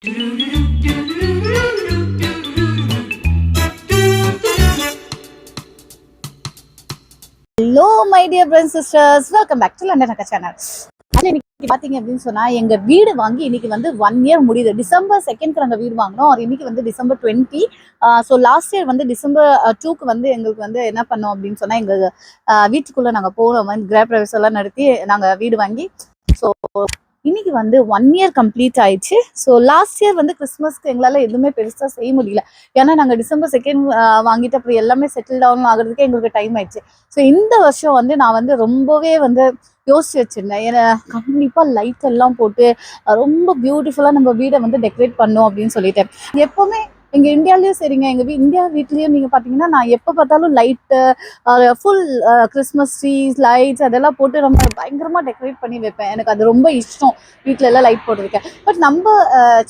Hello my dear brothers and sisters, welcome back to London Akka channel. இன்னைக்கு பாத்தீங்க அப்படின்னு சொன்னா எங்க வீடு வாங்கி இன்னைக்கு வந்து 1 year முடியுது. டிசம்பர் 2க்கு நாங்க வீடு வாங்கினோம். இன்னைக்கு வந்து டிசம்பர் 20. ஸோ லாஸ்ட் இயர் வந்து டிசம்பர் 2க்கு வந்து எங்களுக்கு வந்து என்ன பண்ணோம் அப்படின்னு சொன்னா எங்க வீட்டுக்குள்ள நாங்க போனோம், கிரக பிரவேசம் எல்லாம் நடத்தி நாங்க வீடு வாங்கி ஸோ இன்னைக்கு வந்து 1 year கம்ப்ளீட் ஆயிடுச்சு. ஸோ லாஸ்ட் இயர் வந்து கிறிஸ்மஸ்க்கு எங்களால் எதுவுமே பெருசாக செய்ய முடியல. ஏன்னா நாங்கள் டிசம்பர் 2 வாங்கிட்டு அப்புறம் எல்லாமே செட்டில் டவுன் ஆகுறதுக்கு எங்களுக்கு டைம் ஆயிடுச்சு. ஸோ இந்த வருஷம் வந்து நான் வந்து ரொம்பவே வந்து யோசிச்சு வச்சிருந்தேன். ஏன்னா கண்டிப்பாக லைட் எல்லாம் போட்டு ரொம்ப பியூட்டிஃபுல்லாக நம்ம வீடை வந்து டெக்கரேட் பண்ணோம் அப்படின்னு சொல்லிட்டேன். எப்போவுமே எங்கள் இந்தியாவிலேயும் சரிங்க, எங்கள் இந்தியா வீட்லேயும் நீங்கள் பார்த்தீங்கன்னா நான் எப்போ பார்த்தாலும் light full Christmas trees lights அதெல்லாம் போட்டு ரொம்ப பயங்கரமாக டெக்கரேட் பண்ணி வைப்பேன். எனக்கு அது ரொம்ப இஷ்டம், வீட்டில எல்லாம் லைட் போட்டிருக்கேன். பட் நம்ம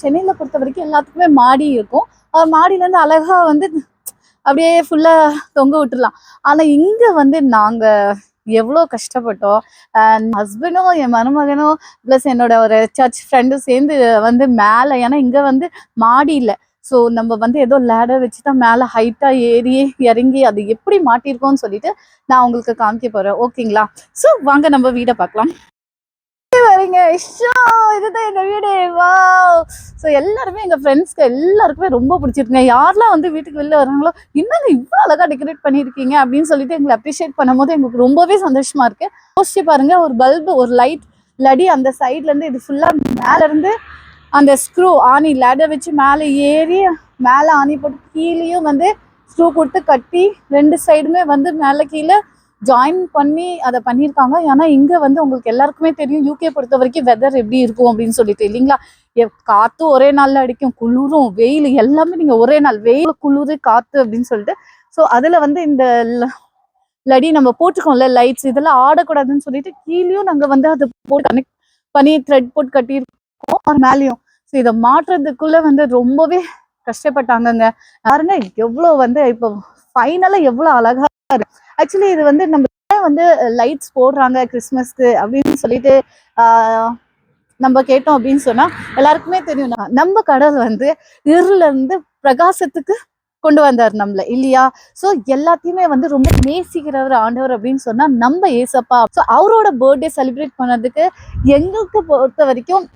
சென்னையில் பொறுத்த வரைக்கும் எல்லாத்துக்குமே மாடி இருக்கும். மாடியிலேருந்து அழகாக வந்து அப்படியே ஃபுல்லாக தொங்க விட்டுடலாம். ஆனால் இங்கே வந்து நாங்கள் எவ்வளோ கஷ்டப்பட்டோம். ஹஸ்பண்டும் என் மருமகனும் ப்ளஸ் என்னோட ஒரு சர்ச் ஃப்ரெண்டும் சேர்ந்து வந்து மேலே, ஏன்னா இங்கே வந்து மாடி இல்லை. ஸோ நம்ம வந்து ஏதோ லேடர் வச்சு தான் மேலே ஹைட்டாக ஏறி இறங்கி அது எப்படி மாட்டியிருக்கோன்னு சொல்லிட்டு நான் உங்களுக்கு காமிக்க போகிறேன். ஓகேங்களா? ஸோ வாங்க நம்ம வீடை பார்க்கலாம். வரீங்க இதுதான் எங்க வீடு. வா! ஸோ எல்லாருமே எங்க ஃப்ரெண்ட்ஸ்க்கு எல்லாருக்குமே ரொம்ப பிடிச்சிருக்குங்க. யாரெல்லாம் வந்து வீட்டுக்கு வெளில வராங்களோ, இன்னும் இவ்வளோ அழகா டெக்கரேட் பண்ணியிருக்கீங்க அப்படின்னு சொல்லிட்டு எங்களை அப்ரிஷியேட் பண்ணும் போது எங்களுக்கு ரொம்பவே சந்தோஷமா இருக்கு. யோசிச்சு பாருங்க, ஒரு பல்பு, ஒரு லைட் இல்லாடி அந்த சைட்ல இருந்து இது ஃபுல்லா மேல இருந்து அந்த ஸ்க்ரூ ஆணி லேடர் வச்சு மேலே ஏறி மேலே ஆணி போட்டு கீழேயும் வந்து ஸ்க்ரூ கொடுத்து கட்டி 2 சைடுமே வந்து மேலே கீழே ஜாயின் பண்ணி அதை பண்ணியிருக்காங்க. ஏன்னா இங்கே வந்து உங்களுக்கு எல்லாருக்குமே தெரியும் யூகே பொறுத்த வரைக்கும் வெதர் எப்படி இருக்கும் அப்படின்னு சொல்லிட்டு, இல்லைங்களா? காற்று ஒரே நாளில் அடிக்கும், குளிரும் வெயில் எல்லாமே நீங்கள் ஒரே நாள், வெயில் குளிர் காற்று அப்படின்னு சொல்லிட்டு. ஸோ அதில் வந்து இந்த லடி நம்ம போட்டுக்கோம்ல லைட்ஸ், இதெல்லாம் ஆடக்கூடாதுன்னு சொல்லிட்டு கீழேயும் நாங்கள் வந்து அதை போட்டு கனெக்ட் பண்ணி த்ரெட் போட்டு கட்டியிருக்கோம் மேலேயும். ஸோ இதை மாற்றுறதுக்குள்ள வந்து ரொம்பவே கஷ்டப்பட்டாங்கங்க. பாருங்க எவ்வளோ வந்து இப்போ ஃபைனலாக எவ்வளோ அழகா இருக்கு. ஆக்சுவலி இது வந்து நம்ம வந்து லைட்ஸ் போடுறாங்க கிறிஸ்மஸ்க்கு அப்படின்னு சொல்லிட்டு நம்ம கேட்டோம் அப்படின்னு சொன்னா எல்லாருக்குமே தெரியும், நம்ம கடவுள் வந்து இருள இருந்து பிரகாசத்துக்கு கொண்டு வந்தார் நம்மள, இல்லையா? ஸோ எல்லாத்தையுமே வந்து ரொம்ப நேசிக்கிறவர் ஆண்டவர் அப்படின்னு சொன்னா நம்ம ஏசப்பா. ஸோ அவரோட பர்த்டே செலிப்ரேட் பண்ணதுக்கு எங்களுக்கு பொறுத்த வரைக்கும்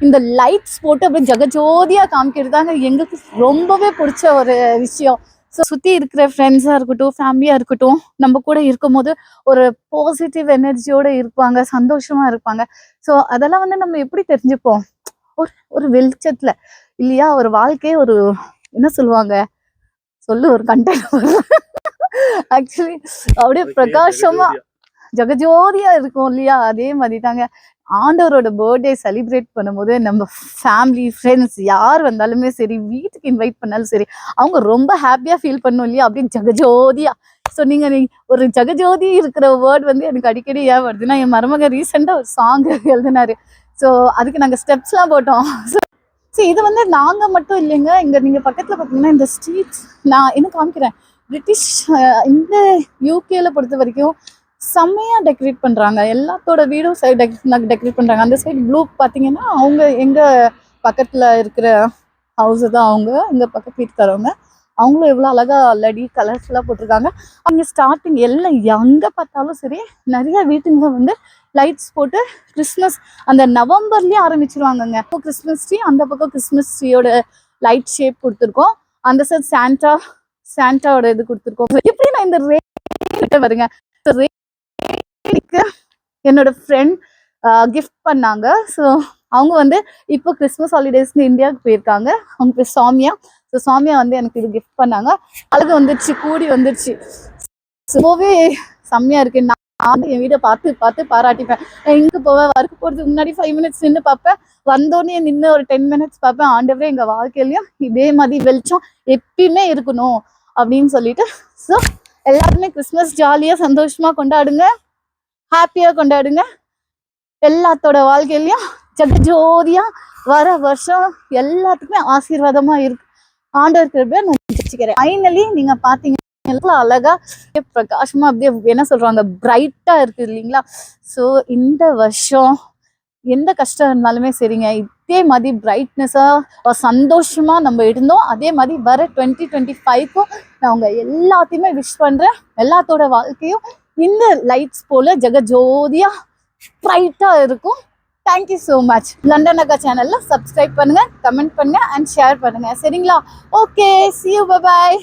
இந்த லைட்ஸ் போட்டு அப்படியே ஜகஜோதியா காமிக்கிறது தாங்க எங்களுக்கு ரொம்பவே பிடிச்ச ஒரு விஷயம். ஸோ சுற்றி இருக்கிற ஃப்ரெண்ட்ஸாக இருக்கட்டும், ஃபேமிலியாக இருக்கட்டும், நம்ம கூட இருக்கும் போது ஒரு பாசிட்டிவ் எனர்ஜியோடு இருப்பாங்க, சந்தோஷமாக இருப்பாங்க. ஸோ அதெல்லாம் வந்து நம்ம எப்படி தெரிஞ்சுப்போம்? ஒரு வெளிச்சத்தில், இல்லையா? ஒரு வாழ்க்கையே ஒரு என்ன சொல்லுவாங்க, ஒரு கண்டென்ட் ஆக்சுவலி அப்படியே பிரகாசமா ஜகஜோதியா இருக்கும், இல்லையா? அதே மாதிரி தாங்க ஆண்டவரோட பர்த்டே செலிப்ரேட் பண்ணும்போது நம்ம ஃபேமிலி ஃப்ரெண்ட்ஸ் யார் வந்தாலுமே சரி, வீட்டுக்கு இன்வைட் பண்ணாலும் சரி, அவங்க ரொம்ப ஹாப்பியாக ஃபீல் பண்ணும், இல்லையா? அப்படின்னு ஜகஜோதியா. ஸோ நீங்கள் ஒரு ஜகஜோதி இருக்கிற வேர்ட் வந்து எனக்கு அடிக்கடி ஏன் வருதுன்னா, என் மருமக ரீசெண்டாக ஒரு சாங் எழுதினாரு. ஸோ அதுக்கு நாங்கள் ஸ்டெப்ஸ்லாம் போட்டோம். ஸோ இது வந்து நாங்கள் மட்டும் இல்லைங்க, இங்கே நீங்கள் பக்கத்தில் பார்த்தீங்கன்னா இந்த ஸ்ட்ரீட்ஸ் நான் என்ன காமிக்கிறேன், பிரிட்டிஷ் இந்த யூகேல பொறுத்த வரைக்கும் செம்மையாக டெக்கரேட் பண்ணுறாங்க. எல்லாத்தோட வீடும் சைடு டெக்கரேட் பண்ணுறாங்க. அந்த சைடு ப்ளூ பார்த்தீங்கன்னா அவங்க எங்கள் பக்கத்தில் இருக்கிற ஹவுஸு தான், அவங்க எங்கள் பக்கத்து வீட்டுக்காரவங்க. அவங்களும் எவ்வளோ அழகாக ஆல்ரெடி கலர்ஃபுல்லாக போட்டிருக்காங்க. அவங்க ஸ்டார்டிங் எல்லாம் எங்கே பார்த்தாலும் சரி நிறைய வீட்டுங்க வந்து லைட்ஸ் போட்டு கிறிஸ்மஸ் அந்த நவம்பர்லேயே ஆரம்பிச்சிருவாங்கங்க. இப்போ கிறிஸ்மஸ் ட்ரீ, அந்த பக்கம் கிறிஸ்மஸ் ட்ரீயோட லைட் ஷேப் கொடுத்துருக்கோம். அந்த சைட் சாண்டாவோட இது கொடுத்துருக்கோம். எப்படி நான் இந்த ரே வருங்க, என்னோட ஃப்ரெண்ட் கிஃப்ட் பண்ணாங்க. ஸோ அவங்க வந்து இப்போ கிறிஸ்மஸ் ஹாலிடேஸ்க்கு இந்தியாவுக்கு போயிருக்காங்க. அவங்க பேர் சாமியா. ஸோ சாமியா வந்து எனக்கு இது கிஃப்ட் பண்ணாங்க. அழகு வந்துருச்சு, கூடி வந்துருச்சு, ரொம்பவே செம்மையா இருக்கு. நான் என் வீடை பார்த்து பார்த்து பாராட்டிப்பேன். எங்கே போவேன், ஒர்க் போகிறதுக்கு முன்னாடி 5 minutes நின்று பார்ப்பேன், வந்தோடனே நின்று ஒரு 10 minutes பார்ப்பேன். ஆண்டவரே எங்கள் வாழ்க்கையிலையும் இதே மாதிரி வெளிச்சம் எப்பயுமே இருக்கணும் அப்படின்னு சொல்லிட்டு. ஸோ எல்லாருமே கிறிஸ்மஸ் ஜாலியாக சந்தோஷமாக கொண்டாடுங்க, ஹாப்பியாக கொண்டாடுங்க. எல்லாத்தோட வாழ்க்கையிலையும் ஜகஜோதியா வர வருஷம் எல்லாத்துக்குமே ஆசீர்வாதமாக இருக்கு. ஆண்டவர் கிருபையை நான் வச்சுக்கிறேன். ஃபைனலி நீங்கள் பார்த்தீங்கன்னா அழகா பிரகாசமா அப்படியே என்ன சொல்றாங்க, பிரைட்டா இருக்கு, இல்லைங்களா? ஸோ இந்த வருஷம் எந்த கஷ்டம் இருந்தாலுமே சரிங்க, இதே மாதிரி பிரைட்னஸாக சந்தோஷமாக நம்ம இருந்தோம். அதே மாதிரி வர 2025க்கும் நான் உங்க எல்லாத்தையுமே விஷ் பண்ணுறேன். எல்லாத்தோட வாழ்க்கையும் இந்த லைட்ஸ் போல ஜெகஜோதியா பிரைட்டாக இருக்கும். Thank you so much. லண்டன் அக்கா சேனலில் சப்ஸ்கிரைப் பண்ணுங்கள், கமெண்ட் பண்ணுங்கள் அண்ட் ஷேர் பண்ணுங்கள். சரிங்களா? Okay, see you, bye bye.